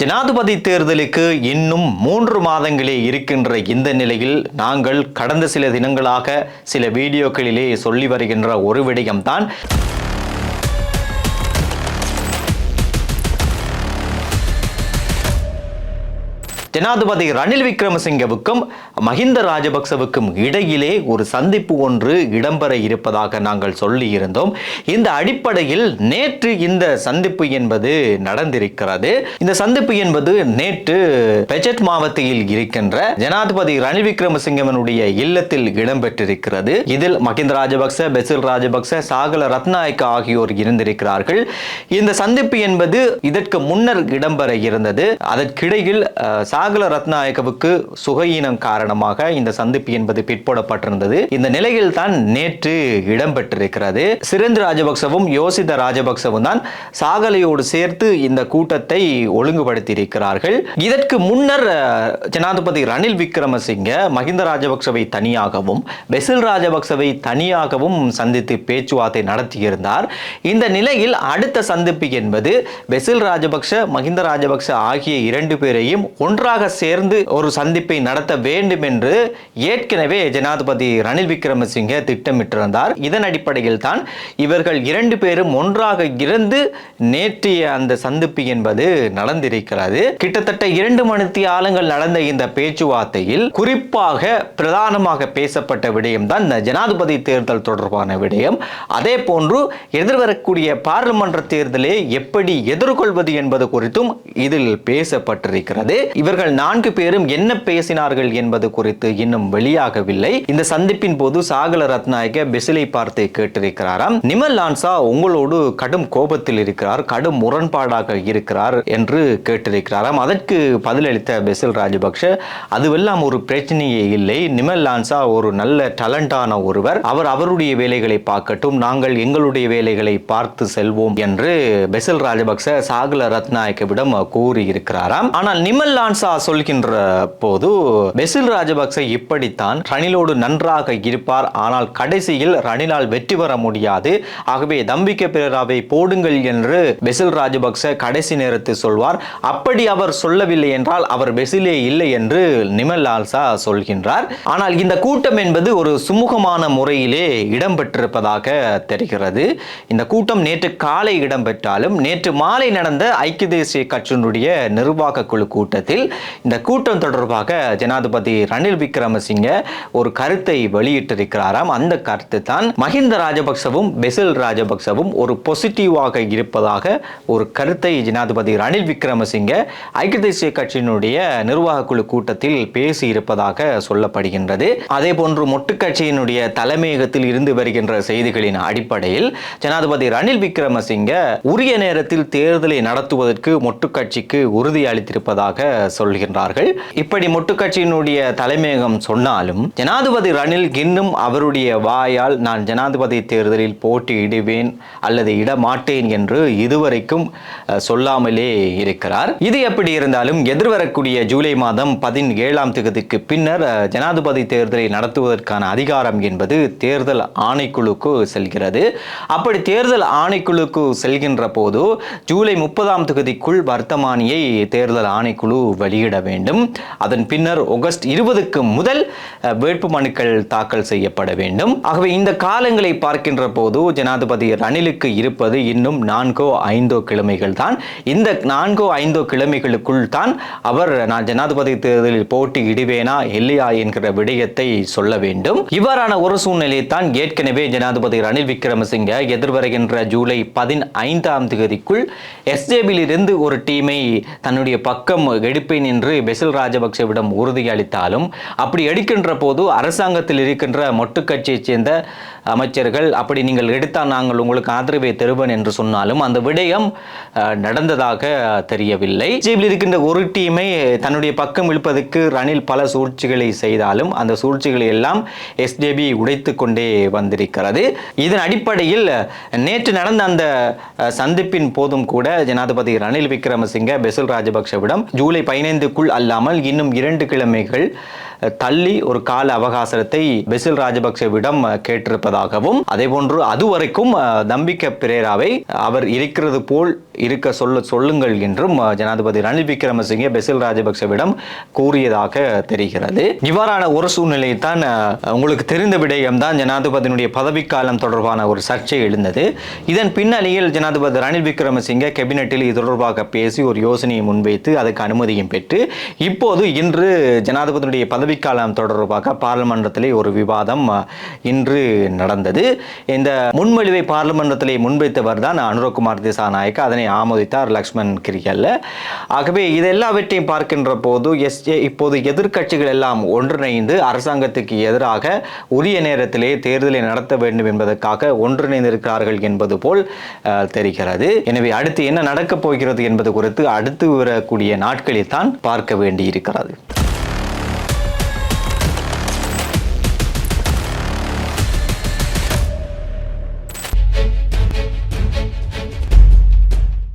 ஜனாதிபதி தேர்தலுக்கு இன்னும் 3 மாதங்களே இருக்கின்ற இந்த நிலையில் நாங்கள் கடந்த சில தினங்களாக சில வீடியோக்களிலே சொல்லி வருகின்ற ஒரு விடயம்தான் ஜனாதிபதி ரணில் விக்ரமசிங்கவுக்கும் மஹிந்த ராஜபக்சவுக்கும் இடையிலே ஒரு சந்திப்பு ஒன்று இடம்பெற இருப்பதாக நாங்கள் சொல்லியிருந்தோம். இந்த அடிப்படையில் நேற்று இந்த சந்திப்பு என்பது நடந்திருக்கிறது. இந்த சந்திப்பு என்பது நேற்று பெஜட் மாவட்டத்தில் இருக்கின்ற ஜனாதிபதி ரணில் விக்ரமசிங்கவனுடைய இல்லத்தில் இடம்பெற்றிருக்கிறது. இதில் மஹிந்த ராஜபக்ச, பெசில் ராஜபக்ச, சாகல ரத்நாயக்க ஆகியோர் இருந்திருக்கிறார்கள். இந்த சந்திப்பு என்பது இதற்கு முன்னர் இடம்பெற இருந்தது. அதற்கிடையில் சாகல ரத்நாயக்கவுக்கு சுகையினம் காரணமாக இந்த சந்திப்பு என்பது பிற்போடப்பட்டிருந்தது. இந்த நிலையில் தான் நேற்று இடம்பெற்றிருக்கிறது. சிரேந்திர ராஜபக்சவும் யோசித ராஜபக்சவும் தான் சாகலையோடு சேர்த்து இந்த கூட்டத்தை ஒழுங்குபடுத்தி இருக்கிறார்கள். இதற்கு முன்னர் ஜனாதிபதி ரணில் விக்ரமசிங்க மஹிந்த ராஜபக்சவை தனியாகவும் பெசில் ராஜபக்சவை தனியாகவும் சந்தித்து பேச்சுவார்த்தை நடத்தியிருந்தார். இந்த நிலையில் அடுத்த சந்திப்பு என்பது பெசில் ராஜபக்ச, மஹிந்த ராஜபக்ச ஆகிய 2 பேரையும் ஒன்றாக சேர்ந்து ஒரு சந்திப்பை நடத்த வேண்டும் என்று ஏற்கனவே ஜனாதிபதி ரணில் விக்ரமசிங்க திட்டமிட்டிருந்தார். இதன் அடிப்படையில் தான் இவர்கள் 2 பேரும் ஒன்றாக இருந்து நேற்றைய அந்த சந்திப்பு என்பது நடந்திருக்கிறது. கிட்டத்தட்ட 2 மணித்தியாலங்கள் நடந்த இந்த பேச்சுவார்த்தையில் குறிப்பாக பிரதானமாக பேசப்பட்ட விடயம் தான் இந்த ஜனாதிபதி தேர்தல் தொடர்பான விடயம். அதே போன்று எதிர்வரக்கூடிய பாராளுமன்ற தேர்தலை எப்படி எதிர்கொள்வது என்பது குறித்தும் இதில் பேசப்பட்டிருக்கிறது. இவர்கள் 4 பேரும் என்ன பேசினார்கள் என்பது குறித்து இன்னும் வெளியாகவில்லை. இந்த சந்திப்பின் போது சாகல ரத்நாயக்க பெசிலை பார்த்து கேட்டிருக்கிறாராம், நிமல் லான்சா உங்களோடு கடும் கோபத்தில் இருக்கிறார், கடும் முரண்பாடாக இருக்கிறார் என்று கேட்டிருக்கிறாராம். அதற்கு பதிலளித்த பெசில் ராஜபக்ஷ, அதுவெல்லாம் ஒரு பிரச்சனையே இல்லை, நிமல் லான்சா ஒரு நல்ல டேலண்டான ஒருவர், அவர் அவருடைய வேலைகளை பார்க்கட்டும், நாங்கள் எங்களுடைய வேலைகளை பார்த்து செல்வோம் என்று பெசில் ராஜபக்ஷ சாகல ரத்நாயக்கவிடம் கூறியிருக்கிறாராம். ஆனால் நிமல் லான்சா சொல்கின்ற போது பெசில் ராஜபக்ச இப்படித்தான் ரணிலோடு நன்றாக இருப்பார், ஆனால் கடைசியில் ரணிலால் வெற்றி பெற முடியாது, ஆகவே தம்பிக்க பிரேராவை போடுங்கள் என்று பெசில் ராஜபக்ச கடைசி நேரத்தில் சொல்வார். அப்படி அவர் சொல்லவில்லை என்றால் அவர் பெசிலே இல்லை என்று நிமல் லான்சா சொல்கின்றார். ஆனால் இந்த கூட்டம் என்பது ஒரு சுமூகமான முறையிலே இடம்பெற்றிருப்பதாக தெரிகிறது. இந்த கூட்டம் நேற்று காலை இடம்பெற்றாலும் நேற்று மாலை நடந்த ஐக்கிய தேசிய கட்சியினுடைய நிர்வாக குழு கூட்டத்தில் இந்த கூட்டம் தொடர்பாக ஜனாதிபதி ரணில் விக்ரமசிங்க ஒரு கருத்தை வெளியிட்டிருக்கிறாராம். அந்த கருத்து தான் மஹிந்த ராஜபக்சவும் பெசில் ராஜபக்சவும் ஒரு பாசிட்டிவாக இருப்பதாக ஒரு கருத்தை ஜனாதிபதி ரணில் விக்ரமசிங்க ஐக்கிய தேசிய கட்சியினுடைய நிர்வாக குழு கூட்டத்தில் பேசி இருப்பதாக சொல்லப்படுகின்றது. அதே போன்று மொட்டு கட்சியினுடைய தலைமையகத்தில் இருந்து வருகின்ற செய்திகளின் அடிப்படையில் ஜனாதிபதி ரணில் விக்ரமசிங்க உரிய நேரத்தில் தேர்தலை நடத்துவதற்கு மொட்டு கட்சிக்கு உறுதி அளித்திருப்பதாக சொல்கின்றார்கள். இப்படி மொட்டு கட்சியினுடைய தலைமையகம் சொன்னாலும் ஜனாதிபதி ரணில் இன்னும் அவருடைய வாயால் நான் ஜனாதிபதி தேர்தலில் போட்டியிடுவேன் அல்லது இடமாட்டேன் என்று இதுவரைக்கும் சொல்லாமலே இருக்கிறார். இது எப்படி இருந்தாலும் எதிர்வரக்கூடிய ஜூலை மாதம் 17ஆம் தேதிக்கு பின்னர் ஜனாதிபதி தேர்தலை நடத்துவதற்கான அதிகாரம் என்பது தேர்தல் ஆணைக்குழுக்கு செல்கிறது. அப்படி தேர்தல் ஆணைக்குழுக்கு செல்கின்ற போது ஜூலை 30ஆம் தேதிக்குள் வர்த்தமானியை தேர்தல் ஆணைக்குழு வெளியிட வேண்டும். அதன் பின்னர் ஆகஸ்ட் 20க்கு முதல் வேட்பு மனுக்கள் தாக்கல் செய்யப்பட வேண்டும். ஆகவே இந்த காலங்களை பார்க்கின்ற போது ஜனாதிபதி ரணிலுக்கு இருப்பது இன்னும் 4-5 கிழமைகள் தான். இந்த 4-5 கிழமைகளுக்குள் தான் அவர் நான் ஜனாதிபதி தேர்தலில் போட்டியிடுவேனா இல்லையா என்கிற விடயத்தை சொல்ல வேண்டும். இவ்வாறான ஒரு சூழ்நிலையை தான் ஏற்கனவே ஜனாதிபதி ரணில் விக்ரமசிங்க எதிர்வருகின்ற ஜூலை 15ஆம் தேதிக்குள் எஸ்ஜேபியில் இருந்து ஒரு டீமை தன்னுடைய பக்கம் எடுப்பேன் என்று பெசில் ராஜபக்சவிடம் உறுதியளித்தாலும் அப்படி எடுக்கின்ற போது அரசாங்கத்தில் இருக்கின்ற மொட்டு கட்சியைச் சேர்ந்த அமைச்சர்கள் அப்படி நீங்கள் எடுத்தால் நாங்கள் உங்களுக்கு ஆதரவை தருவேன் என்று சொன்னாலும் அந்த விடயம் நடந்ததாக தெரியவில்லை. எஸ்ஜேபியில் இருக்கின்ற ஒரு டீமை தன்னுடைய பக்கம் இழுப்பதற்கு ரணில் பல சூழ்ச்சிகளை செய்தாலும் அந்த சூழ்ச்சிகளை எல்லாம் எஸ்ஜேபி உடைத்து கொண்டே வந்திருக்கிறது. இதன் அடிப்படையில் நேற்று நடந்த அந்த சந்திப்பின் போதும் கூட ஜனாதிபதி ரணில் விக்ரமசிங்க பெசில் ராஜபக்சவிடம் ஜூலை 15க்குள் அல்லாமல் இன்னும் 2 கிழமைகள் தள்ளி ஒரு கால அவகாசத்தை பெசில் ராஜபக்சவிடம் கேட்டிருப்பதாகவும் அதேபோன்று அதுவரைக்கும் தம்பிக்க பிரேராவை அவர் இருக்கிறது போல் இருக்க சொல்லுங்கள் என்றும் ஜனாதிபதி ரணில் விக்ரமசிங்கே பெசில் ராஜபக்சவிடம் கூறியதாக தெரிகிறது. இவ்வாறான ஒரு சூழ்நிலையை தான் உங்களுக்கு தெரிந்த விடயம்தான் ஜனாதிபதியினுடைய பதவிக்காலம் தொடர்பான ஒரு சர்ச்சை எழுந்தது. இதன் பின்னணியில் ஜனாதிபதி ரணில் விக்ரமசிங்கே கேபினெட்டில் இது தொடர்பாக பேசி ஒரு யோசனையை முன்வைத்து அதுக்கு அனுமதியும் பெற்று இப்போது இன்று ஜனாதிபதியினுடைய பதவிக்காலம் தொடர்பாக பார்லிமன்றத்திலே ஒரு விவாதம் இன்று நடந்தது. இந்த முன்மொழிவை பார்லிமன்றத்திலே முன்வைத்தவர் தான் அனுரகுமார் திசாநாயக்க. அதனை ஆமோதித்தார் லக்ஷ்மன் கிரியல்ல. ஆகவே இதெல்லாவற்றையும் பார்க்கின்ற போது இப்போது எதிர்க்கட்சிகள் எல்லாம் ஒன்றிணைந்து அரசாங்கத்துக்கு எதிராக உரிய நேரத்திலே தேர்தலை நடத்த வேண்டும் என்பதற்காக ஒன்றிணைந்திருக்கிறார்கள் என்பது போல் தெரிகிறது. எனவே அடுத்து என்ன நடக்கப் போகிறது என்பது குறித்து அடுத்து வரக்கூடிய நாட்களில் தான் பார்க்க வேண்டியிருக்கிறது.